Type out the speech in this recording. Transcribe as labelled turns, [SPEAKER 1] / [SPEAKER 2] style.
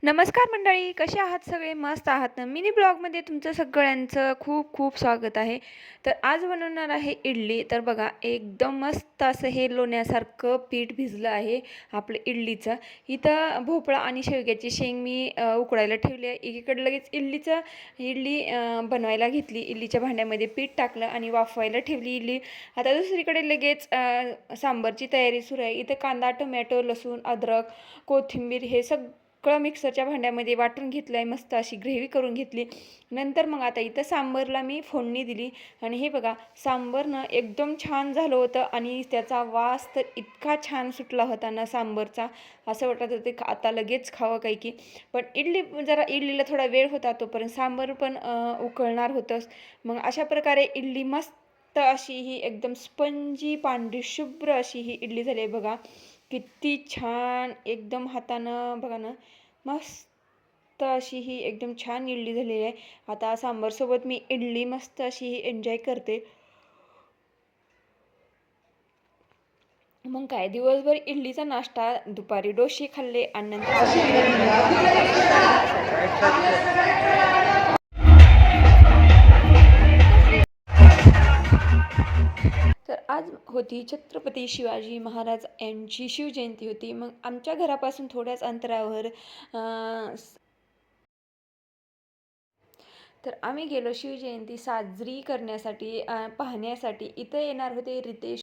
[SPEAKER 1] नमस्कार मंडळी, कसे आहात सगळे? मस्त आहात ना? मिनी ब्लॉगमध्ये तुमचं सगळ्यांचं खूप खूप स्वागत आहे. तर आज बनवणार आहे इडली. तर बघा, एकदम मस्त असं हे लोण्यासारखं पीठ भिजलं आहे आपलं इडलीचं. इथं भोपळा आणि शेवग्याची शेंग मी उकडायला ठेवली आहे. एकीकडे लगेच इडली बनवायला घेतली. इडलीच्या भांड्यामध्ये पीठ टाकलं आणि वाफवायला ठेवली इडली. आता दुसरीकडे लगेच सांबारची तयारी सुरू आहे. इथं कांदा, टोमॅटो, लसूण, अद्रक, कोथिंबीर हे सगळं मिक्सरच्या भांड्यामध्ये वाटून घेतलं आहे. मस्त अशी ग्रेव्ही करून घेतली. नंतर मग आता इथं सांबरला मी फोडणी दिली आणि हे बघा, सांबरनं एकदम छान झालं होतं आणि त्याचा वास तर इतका छान सुटला होता ना सांबरचा, असं वाटत होते आता लगेच खावं काही की. पण इडलीला थोडा वेळ होता, तोपर्यंत सांबर पण उकळणार होतंच. मग अशा प्रकारे इडली मस्त अशी ही एकदम स्पंजी पांढरी शुभ्र अशी ही इडली झाली आहे बघा. किती छान एकदम हातानं बघा ना, मस्त अशी ही एकदम छान इडली झालेली आहे. आता सांबारसोबत मी इडली मस्त अशी ही एन्जॉय करते. मग काय, दिवसभर इडलीचा नाश्ता, दुपारी डोसे खाल्ले आणि नंतर तर आज होती छत्रपती शिवाजी महाराज यांची शिवजयंती होती. मग आमच्या घरापासून थोड्याच अंतरावर तर आम्ही गेलो शिवजयंती साजरी करण्यासाठी, पाहण्यासाठी. इथं येणार होते रितेश